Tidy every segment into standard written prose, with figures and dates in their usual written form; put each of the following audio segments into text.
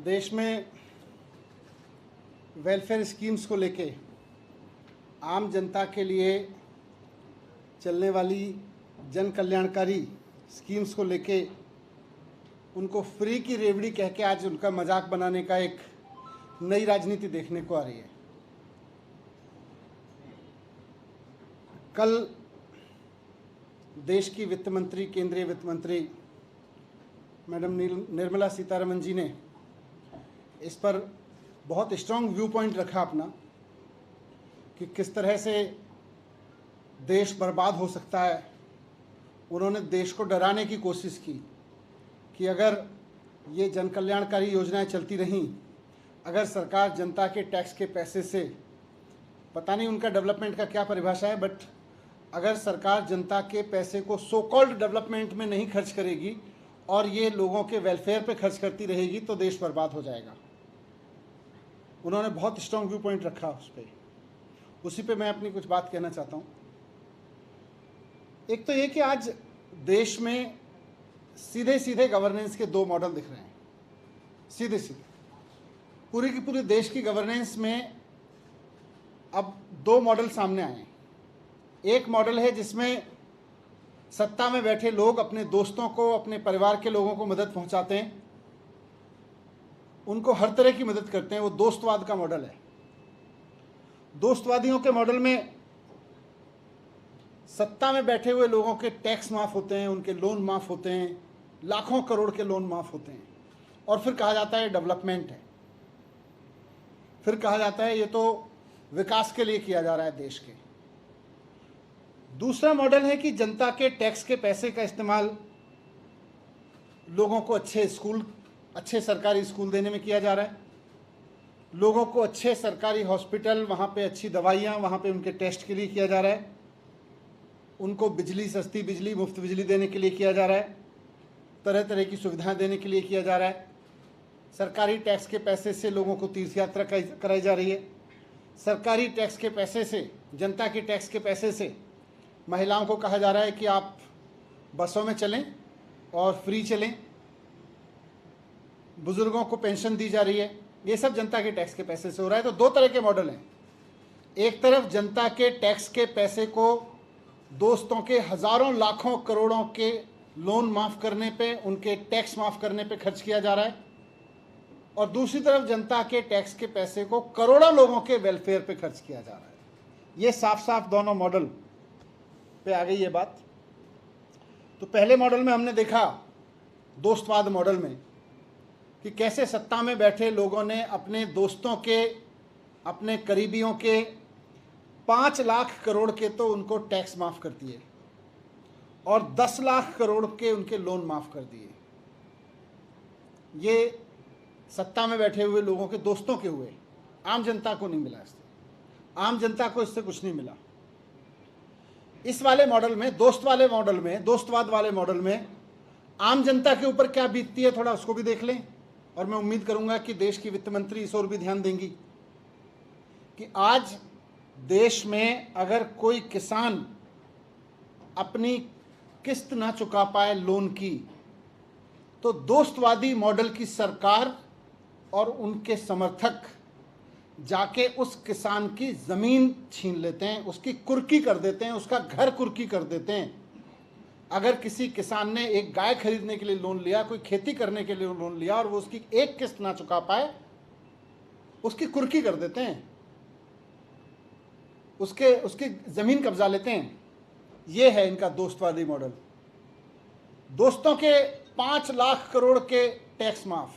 देश में welfare schemes को लेके आम जनता के लिए चलने वाली जन कल्याणकारी स्कीम्स को लेके उनको फ्री की रेवड़ी कह के आज उनका मजाक बनाने का एक नई राजनीति देखने को आ रही है। कल देश की वित्त मंत्री, केंद्रीय वित्त मंत्री मैडम निर्मला सीतारमण जी ने इस पर बहुत स्ट्रॉन्ग व्यू पॉइंट रखा अपना कि किस तरह से देश बर्बाद हो सकता है। उन्होंने देश को डराने की कोशिश की कि अगर ये जन कल्याणकारी योजनाएं चलती रहीं, अगर सरकार जनता के टैक्स के पैसे से, पता नहीं उनका डेवलपमेंट का क्या परिभाषा है, बट अगर सरकार जनता के पैसे को सो कॉल्ड डेवलपमेंट में नहीं खर्च करेगी और ये लोगों के वेलफेयर पे खर्च करती रहेगी तो देश बर्बाद हो जाएगा। उन्होंने बहुत स्ट्रॉन्ग व्यू पॉइंट रखा उस पर, उसी पे मैं अपनी कुछ बात कहना चाहता हूँ। एक तो ये कि आज देश में सीधे सीधे गवर्नेंस के दो मॉडल दिख रहे हैं, सीधे सीधे पूरी की पूरी देश की गवर्नेंस में अब दो मॉडल सामने आए हैं। एक मॉडल है जिसमें सत्ता में बैठे लोग अपने दोस्तों को, अपने परिवार के लोगों को मदद पहुंचाते हैं, उनको हर तरह की मदद करते हैं। वो दोस्तवाद का मॉडल है। दोस्तवादियों के मॉडल में सत्ता में बैठे हुए लोगों के टैक्स माफ़ होते हैं, उनके लोन माफ़ होते हैं, लाखों करोड़ के लोन माफ़ होते हैं, और फिर कहा जाता है डेवलपमेंट है, फिर कहा जाता है ये तो विकास के लिए किया जा रहा है देश के। दूसरा मॉडल है कि जनता के टैक्स के पैसे का इस्तेमाल लोगों को अच्छे स्कूल, अच्छे सरकारी स्कूल देने में किया जा रहा है, लोगों को अच्छे सरकारी हॉस्पिटल, वहाँ पे अच्छी दवाइयाँ, वहाँ पे उनके टेस्ट के लिए किया जा रहा है, उनको बिजली, सस्ती बिजली, मुफ्त बिजली देने के लिए किया जा रहा है, तरह तरह की सुविधाएं देने के लिए किया जा रहा है। सरकारी टैक्स के पैसे से लोगों को तीर्थ यात्रा कराई जा रही है। सरकारी टैक्स के पैसे से, जनता के टैक्स के पैसे से महिलाओं को कहा जा रहा है कि आप बसों में चलें और फ्री चलें। बुजुर्गों को पेंशन दी जा रही है। ये सब जनता के टैक्स के पैसे से हो रहा है। तो दो तरह के मॉडल हैं। एक तरफ जनता के टैक्स के पैसे को दोस्तों के हजारों लाखों करोड़ों के लोन माफ़ करने पे, उनके टैक्स माफ़ करने पे खर्च किया जा रहा है, और दूसरी तरफ जनता के टैक्स के पैसे को करोड़ों लोगों के वेलफेयर पे खर्च किया जा रहा है। ये साफ साफ दोनों मॉडल पे आ गई ये बात। तो पहले मॉडल में हमने देखा, दोस्तवाद मॉडल में, कि कैसे सत्ता में बैठे लोगों ने अपने दोस्तों के, अपने करीबियों के 5 लाख करोड़ के तो उनको टैक्स माफ़ कर दिए और 10 लाख करोड़ के उनके लोन माफ़ कर दिए। ये सत्ता में बैठे हुए लोगों के दोस्तों के हुए, आम जनता को नहीं मिला इससे। आम जनता को इससे कुछ नहीं मिला। इस वाले मॉडल में, दोस्तवाद वाले मॉडल में आम जनता के ऊपर क्या बीतती है, थोड़ा उसको भी देख लें। और मैं उम्मीद करूंगा कि देश की वित्त मंत्री इस ओर भी ध्यान देंगी कि आज देश में अगर कोई किसान अपनी किस्त ना चुका पाए लोन की, तो दोस्तवादी मॉडल की सरकार और उनके समर्थक जाके उस किसान की ज़मीन छीन लेते हैं, उसकी कुर्की कर देते हैं, उसका घर कुर्की कर देते हैं। अगर किसी किसान ने एक गाय खरीदने के लिए लोन लिया, कोई खेती करने के लिए लोन लिया, और वो उसकी एक किस्त ना चुका पाए, उसकी कुर्की कर देते हैं, उसकी ज़मीन कब्जा लेते हैं। ये है इनका दोस्तवादी मॉडल। दोस्तों के 5 लाख करोड़ के टैक्स माफ़,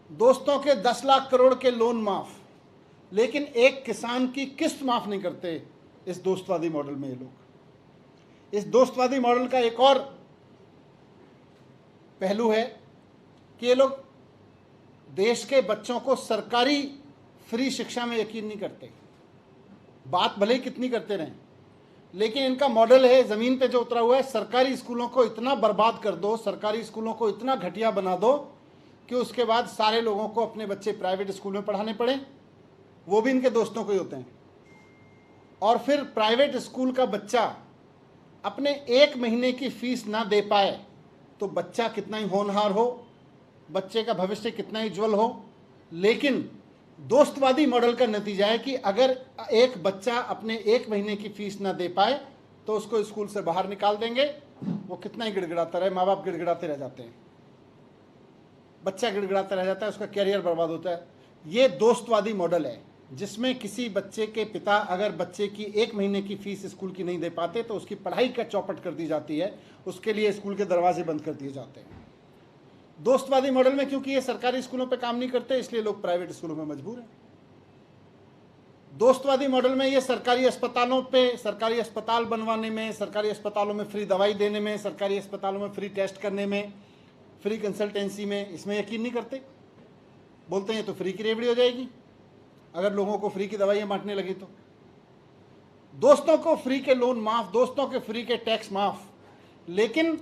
दोस्तों के 10 लाख करोड़ के लोन माफ़, लेकिन एक किसान की किस्त माफ़ नहीं करते इस दोस्तवादी मॉडल में ये लोग। इस दोस्तवादी मॉडल का एक और पहलू है कि ये लोग देश के बच्चों को सरकारी फ्री शिक्षा में यकीन नहीं करते। बात भले ही कितनी करते रहें, लेकिन इनका मॉडल है ज़मीन पे जो उतरा हुआ है, सरकारी स्कूलों को इतना बर्बाद कर दो, सरकारी स्कूलों को इतना घटिया बना दो कि उसके बाद सारे लोगों को अपने बच्चे प्राइवेट स्कूल में पढ़ाने पड़े, वो भी इनके दोस्तों को ही होते हैं। और फिर प्राइवेट स्कूल का बच्चा अपने 1 महीने की फीस ना दे पाए तो बच्चा कितना ही होनहार हो, बच्चे का भविष्य कितना ही उज्जवल हो, लेकिन दोस्तवादी मॉडल का नतीजा है कि अगर एक बच्चा अपने 1 महीने की फीस ना दे पाए तो उसको स्कूल से बाहर निकाल देंगे। वो कितना ही गिड़गिड़ाता रहे, माँ बाप गिड़गिड़ाते रह जाते हैं, बच्चा गिड़गिड़ाता रह जाता है, उसका कैरियर बर्बाद होता है। ये दोस्तवादी मॉडल है जिसमें किसी बच्चे के पिता अगर बच्चे की 1 महीने की फीस स्कूल की नहीं दे पाते तो उसकी पढ़ाई का चौपट कर दी जाती है, उसके लिए स्कूल के दरवाजे बंद कर दिए जाते हैं। दोस्तवादी मॉडल में क्योंकि ये सरकारी स्कूलों पे काम नहीं करते, इसलिए लोग प्राइवेट स्कूलों में मजबूर हैं। दोस्तवादी मॉडल में ये सरकारी अस्पतालों पे, सरकारी अस्पताल बनवाने में, सरकारी अस्पतालों में फ्री दवाई देने में, सरकारी अस्पतालों में फ्री टेस्ट करने में, फ्री कंसल्टेंसी में, इसमें यकीन नहीं करते। बोलते हैं तो फ्री की रेवड़ी हो जाएगी अगर लोगों को फ्री की दवाइयाँ बांटने लगी तो। दोस्तों को फ्री के लोन माफ, दोस्तों के फ्री के टैक्स माफ, लेकिन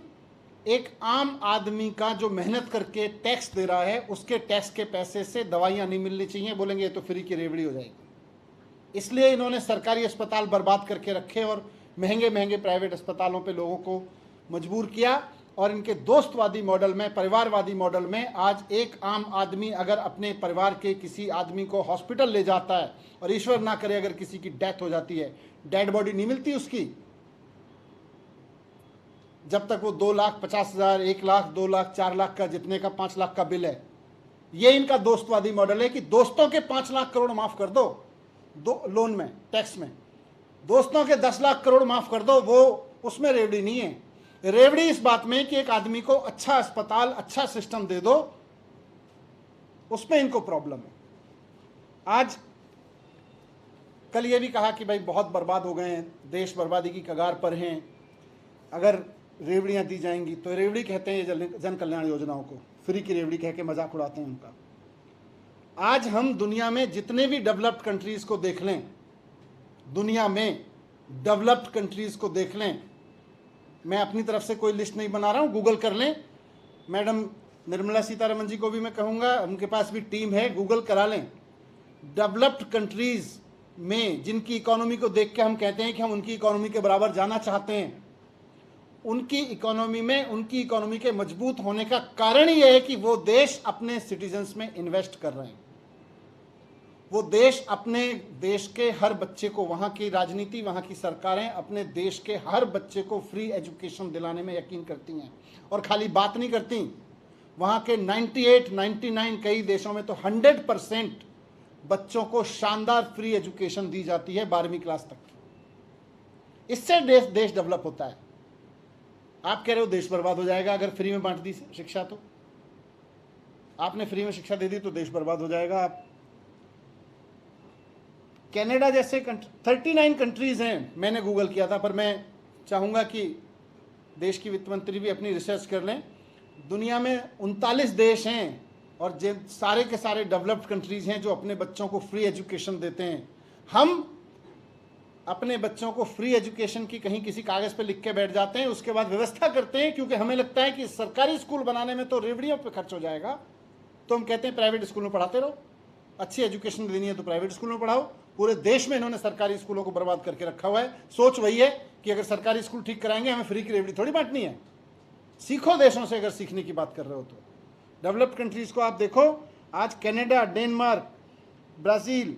एक आम आदमी का जो मेहनत करके टैक्स दे रहा है उसके टैक्स के पैसे से दवाइयाँ नहीं मिलनी चाहिए। बोलेंगे ये तो फ्री की रेवड़ी हो जाएगी। इसलिए इन्होंने सरकारी अस्पताल बर्बाद करके रखे और महंगे महंगे प्राइवेट अस्पतालों पे लोगों को मजबूर किया। और इनके दोस्तवादी मॉडल में, परिवारवादी मॉडल में, आज एक आम आदमी अगर अपने परिवार के किसी आदमी को हॉस्पिटल ले जाता है और ईश्वर ना करे अगर किसी की डेथ हो जाती है, डेड बॉडी नहीं मिलती उसकी जब तक वो 2,50,000, 1 लाख, 2 लाख, 4 लाख का, जितने का 5 लाख का बिल है। ये इनका दोस्तवादी मॉडल है कि दोस्तों के 5 लाख करोड़ माफ कर दो लोन में, टैक्स में, दोस्तों के 10 लाख करोड़ माफ कर दो। वो उसमें रेवड़ी नहीं है। रेवड़ी इस बात में कि एक आदमी को अच्छा अस्पताल, अच्छा सिस्टम दे दो, उसमें इनको प्रॉब्लम है। आज कल ये भी कहा कि भाई बहुत बर्बाद हो गए हैं, देश बर्बादी की कगार पर हैं, अगर रेवड़ियां दी जाएंगी तो। रेवड़ी कहते हैं ये जन कल्याण योजनाओं को, फ्री की रेवड़ी कह के मजाक उड़ाते हैं उनका। आज हम दुनिया में जितने भी डेवलप्ड कंट्रीज को देख लें, दुनिया में डेवलप्ड कंट्रीज को देख लें, मैं अपनी तरफ से कोई लिस्ट नहीं बना रहा हूं, गूगल कर लें। मैडम निर्मला सीतारमण जी को भी मैं कहूंगा, उनके पास भी टीम है, गूगल करा लें। डेवलप्ड कंट्रीज में जिनकी इकोनॉमी को देख के हम कहते हैं कि हम उनकी इकोनॉमी के बराबर जाना चाहते हैं, उनकी इकोनॉमी में, उनकी इकोनॉमी के मजबूत होने का कारण यह है कि वो देश अपने सिटीजन्स में इन्वेस्ट कर रहे हैं। वो देश अपने देश के हर बच्चे को, वहाँ की राजनीति, वहाँ की सरकारें अपने देश के हर बच्चे को फ्री एजुकेशन दिलाने में यकीन करती हैं। और खाली बात नहीं करती, वहाँ के 98, 99, कई देशों में तो 100% बच्चों को शानदार फ्री एजुकेशन दी जाती है 12वीं क्लास तक की। इससे देश डेवलप होता है। आप कह रहे हो देश बर्बाद हो जाएगा अगर फ्री में बांट दी शिक्षा, तो आपने फ्री में शिक्षा दे दी तो देश बर्बाद हो जाएगा। आप कनाडा जैसे 39 कंट्रीज हैं, मैंने गूगल किया था, पर मैं चाहूँगा कि देश की वित्त मंत्री भी अपनी रिसर्च कर लें। दुनिया में 39 देश हैं और सारे के सारे डेवलप्ड कंट्रीज हैं जो अपने बच्चों को फ्री एजुकेशन देते हैं। हम अपने बच्चों को फ्री एजुकेशन की कहीं किसी कागज़ पे लिख के बैठ जाते हैं, उसके बाद व्यवस्था करते हैं, क्योंकि हमें लगता है कि सरकारी स्कूल बनाने में तो रेवड़ियों पे खर्च हो जाएगा, तो हम कहते हैं प्राइवेट स्कूल में पढ़ाते रहो। अच्छी एजुकेशन देनी है तो प्राइवेट स्कूल में पढ़ाओ। पूरे देश में इन्होंने सरकारी स्कूलों को बर्बाद करके रखा हुआ है। सोच वही है कि अगर सरकारी स्कूल ठीक कराएंगे, हमें फ्री की रेवड़ी थोड़ी बांटनी है। सीखो देशों से, अगर सीखने की बात कर रहे हो तो। डेवलप्ड कंट्रीज को आप देखो, आज कनाडा, डेनमार्क, ब्राज़ील,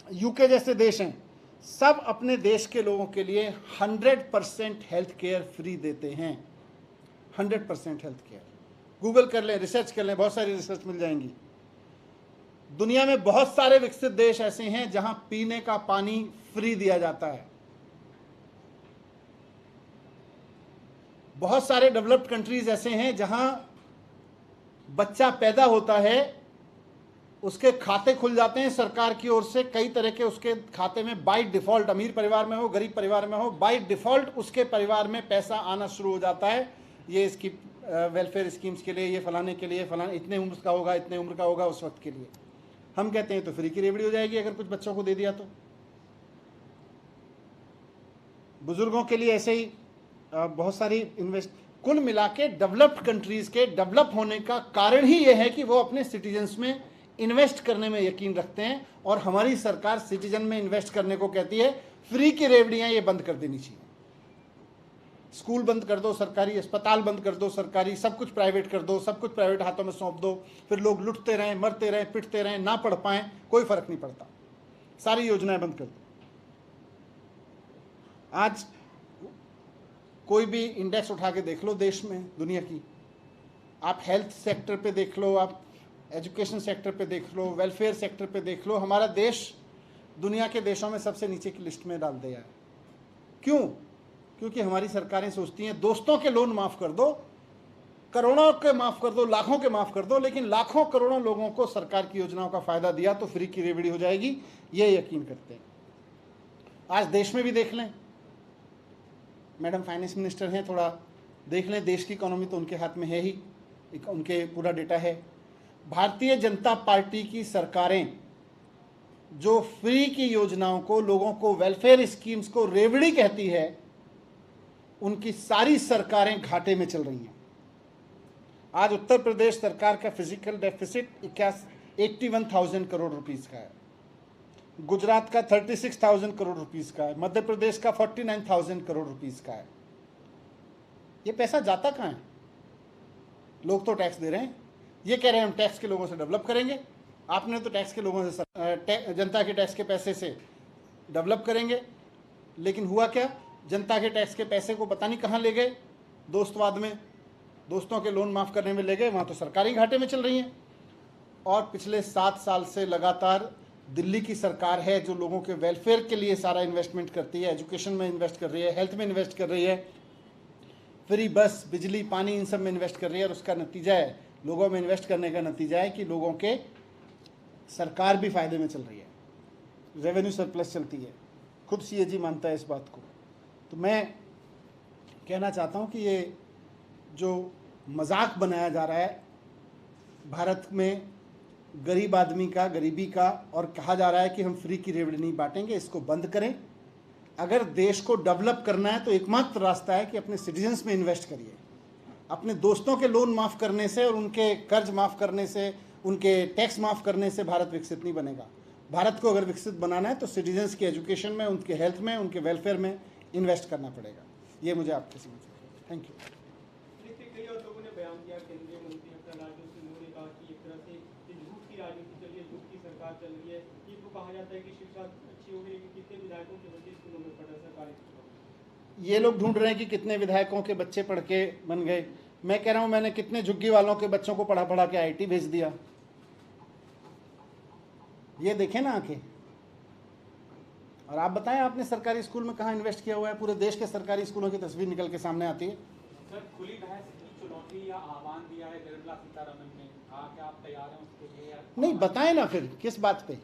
यूके जैसे देश हैं, सब अपने देश के लोगों के लिए 100% हेल्थ केयर फ्री देते हैं। 100% हेल्थ केयर। गूगल कर लें, रिसर्च कर लें, बहुत सारी रिसर्च मिल जाएंगी। दुनिया में बहुत सारे विकसित देश ऐसे हैं जहां पीने का पानी फ्री दिया जाता है। बहुत सारे डेवलप्ड कंट्रीज ऐसे हैं जहां बच्चा पैदा होता है, उसके खाते खुल जाते हैं सरकार की ओर से, कई तरह के उसके खाते में बाय डिफॉल्ट, अमीर परिवार में हो, गरीब परिवार में हो, बाय डिफॉल्ट उसके परिवार में पैसा आना शुरू हो जाता है। ये इसकी वेलफेयर स्कीम्स के लिए, ये फलाने के लिए, फलाने इतने उम्र का होगा, इतने उम्र का होगा, उस वक्त के लिए। हम कहते हैं तो फ्री की रेवड़ी हो जाएगी अगर कुछ बच्चों को दे दिया तो। बुजुर्गों के लिए ऐसे ही बहुत सारी इन्वेस्ट। कुल मिला के डेवलप्ड कंट्रीज के डेवलप होने का कारण ही यह है कि वो अपने सिटीजन्स में इन्वेस्ट करने में यकीन रखते हैं। और हमारी सरकार सिटीजन में इन्वेस्ट करने को कहती है। फ्री की रेवड़ियां ये बंद कर देनी चाहिए। स्कूल बंद कर दो, सरकारी अस्पताल बंद कर दो, सरकारी सब कुछ प्राइवेट कर दो, सब कुछ प्राइवेट हाथों में सौंप दो, फिर लोग लुटते रहें, मरते रहें, पिटते रहें, ना पढ़ पाएं, कोई फर्क नहीं पड़ता। सारी योजनाएं बंद कर दो। आज कोई भी इंडेक्स उठा के देख लो देश में, दुनिया की, आप हेल्थ सेक्टर पे देख लो, आप एजुकेशन सेक्टर पे देख लो, वेलफेयर सेक्टर पे देख लो, हमारा देश दुनिया के देशों में सबसे नीचे की लिस्ट में डाल दिया है। क्यों? क्योंकि हमारी सरकारें सोचती हैं दोस्तों के लोन माफ़ कर दो, करोड़ों के माफ़ कर दो, लाखों के माफ़ कर दो, लेकिन लाखों करोड़ों लोगों को सरकार की योजनाओं का फ़ायदा दिया तो फ्री की रेवड़ी हो जाएगी, ये यकीन करते हैं। आज देश में भी देख लें, मैडम फाइनेंस मिनिस्टर हैं, थोड़ा देख लें, देश की इकोनॉमी तो उनके हाथ में है ही, उनके पूरा डेटा है। भारतीय जनता पार्टी की सरकारें जो फ्री की योजनाओं को, लोगों को, वेलफेयर स्कीम्स को रेवड़ी कहती है, उनकी सारी सरकारें घाटे में चल रही हैं। आज उत्तर प्रदेश सरकार का फिजिकल डेफिसिट 81,000 करोड़ रुपीस का है, गुजरात का 36,000 करोड़ रुपीस का है, मध्य प्रदेश का 49,000 करोड़ रुपीस का है। ये पैसा जाता कहाँ है? लोग तो टैक्स दे रहे हैं, ये कह रहे हैं हम टैक्स के लोगों से डेवलप करेंगे। आपने तो टैक्स के लोगों से, जनता के टैक्स के पैसे से डेवलप करेंगे, लेकिन हुआ क्या? जनता के टैक्स के पैसे को पता नहीं कहाँ ले गए, दोस्तवाद में, दोस्तों के लोन माफ़ करने में ले गए, वहाँ तो सरकारी घाटे में चल रही हैं। और पिछले 7 साल से लगातार दिल्ली की सरकार है जो लोगों के वेलफेयर के लिए सारा इन्वेस्टमेंट करती है, एजुकेशन में इन्वेस्ट कर रही है, हेल्थ में इन्वेस्ट कर रही है, फ्री बस, बिजली, पानी, इन सब में इन्वेस्ट कर रही है। और उसका नतीजा है, लोगों में इन्वेस्ट करने का नतीजा है कि लोगों के सरकार भी फ़ायदे में चल रही है, रेवेन्यू सरप्लस चलती है। खुद सीएजी मानता है इस बात को। तो मैं कहना चाहता हूँ कि ये जो मजाक बनाया जा रहा है भारत में गरीब आदमी का, गरीबी का, और कहा जा रहा है कि हम फ्री की रेवड़ी नहीं बांटेंगे, इसको बंद करें। अगर देश को डेवलप करना है तो एकमात्र रास्ता है कि अपने सिटीजन्स में इन्वेस्ट करिए। अपने दोस्तों के लोन माफ़ करने से और उनके कर्ज माफ़ करने से, उनके टैक्स माफ़ करने से भारत विकसित नहीं बनेगा। भारत को अगर विकसित बनाना है तो सिटीजन्स की एजुकेशन में, उनके हेल्थ में, उनके वेलफेयर में इन्वेस्ट करना पड़ेगा। ये मुझे आपके समझ है। Thank you. कई और लोगों ने बयान दिया, केंद्रीय मंत्री प्रहलाद जोशी ने कहा कि एक तरह से झूठ की राजनीति चल रही है, झूठ की सरकार चल रही है। ये तो कहा जाता है कि शिक्षा अच्छी हो गई, कितने विधायकों के बच्चे स्कूलों में पढ़ रहे सरकारी स्कूलों। ये लोग ढूंढ रहे हैं कि कितने विधायकों के बच्चे पढ़ के बन गए। मैं कह रहा हूँ मैंने कितने झुग्गी वालों के बच्चों को पढ़ा पढ़ा के आईटी भेज दिया। ये देखें ना आंखें। और आप बताएं, आपने सरकारी स्कूल में कहाँ इन्वेस्ट किया हुआ है? पूरे देश के सरकारी स्कूलों की तस्वीर निकल के सामने आती है। सर, खुली बहस की चुनौती या आह्वान दिया है निर्मला सीतारमण ने, कहा कि आप तैयार हैं उसके लिए या नहीं, बताएं ना फिर किस बात पे?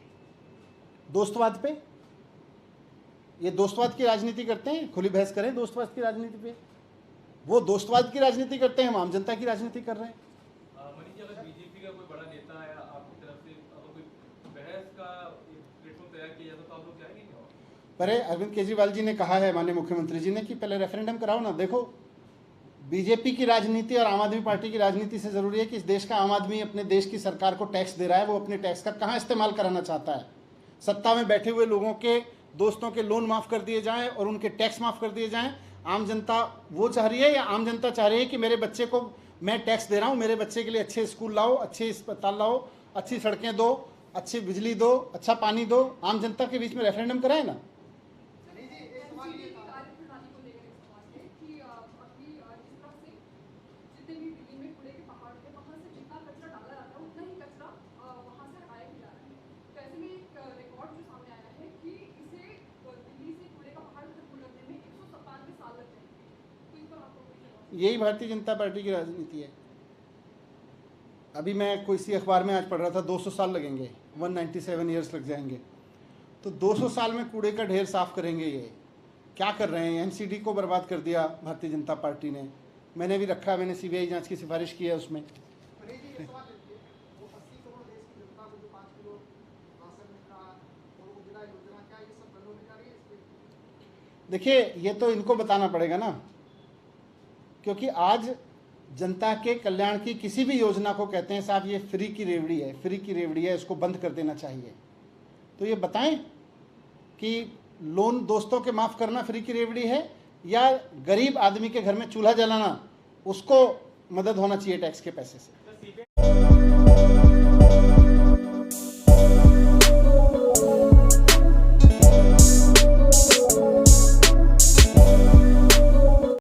दोस्तवाद पे? ये दोस्तवाद की राजनीति करते हैं? खुली बहस करें दोस्तवाद की राजनीति पे। वो दोस्तवाद की राजनीति करते हैं, हम आम जनता की राजनीति कर रहे हैं। मनीष जी, अगर बीजेपी का कोई बड़ा नेता है आपकी तरफ से, अगर कोई बहस का प्लेटफॉर्म तैयार किया जाता तो आप लोग जाएंगे क्या? पर अरविंद केजरीवाल जी ने कहा है, माननीय मुख्यमंत्री जी ने, कि पहले रेफरेंडम कराओ ना। देखो, बीजेपी की राजनीति और आम आदमी पार्टी की राजनीति से ज़रूरी है कि इस देश का आम आदमी अपने देश की सरकार को टैक्स दे रहा है, वो अपने टैक्स का कहाँ इस्तेमाल कराना चाहता है। सत्ता में बैठे हुए लोगों के, दोस्तों के लोन माफ़ कर दिए जाएं और उनके टैक्स माफ़ कर दिए जाएं। आम जनता वो चाह रही है, या आम जनता चाह रही है कि मेरे बच्चे को मैं टैक्स दे रहा हूँ, मेरे बच्चे के लिए अच्छे स्कूल लाओ, अच्छे अस्पताल लाओ, अच्छी सड़कें दो, अच्छी बिजली दो, अच्छा पानी दो। आम जनता के बीच में रेफरेंडम कराए ना। यही भारतीय जनता पार्टी की राजनीति है। अभी मैं कोई सी अखबार में आज पढ़ रहा था, 200 साल लगेंगे, 197 ईयर्स लग जाएंगे। तो 200 साल में कूड़े का ढेर साफ करेंगे। ये क्या कर रहे हैं? एनसीडी को बर्बाद कर दिया भारतीय जनता पार्टी ने। मैंने भी रखा, मैंने सीबीआई जांच की सिफारिश की है उसमें। देखिए, ये तो इनको बताना पड़ेगा ना, क्योंकि आज जनता के कल्याण की किसी भी योजना को कहते हैं साहब ये फ्री की रेवड़ी है, फ्री की रेवड़ी है, इसको बंद कर देना चाहिए। तो ये बताएं कि लोन दोस्तों के माफ़ करना फ्री की रेवड़ी है, या गरीब आदमी के घर में चूल्हा जलाना, उसको मदद होना चाहिए टैक्स के पैसे से। तो सीबीआई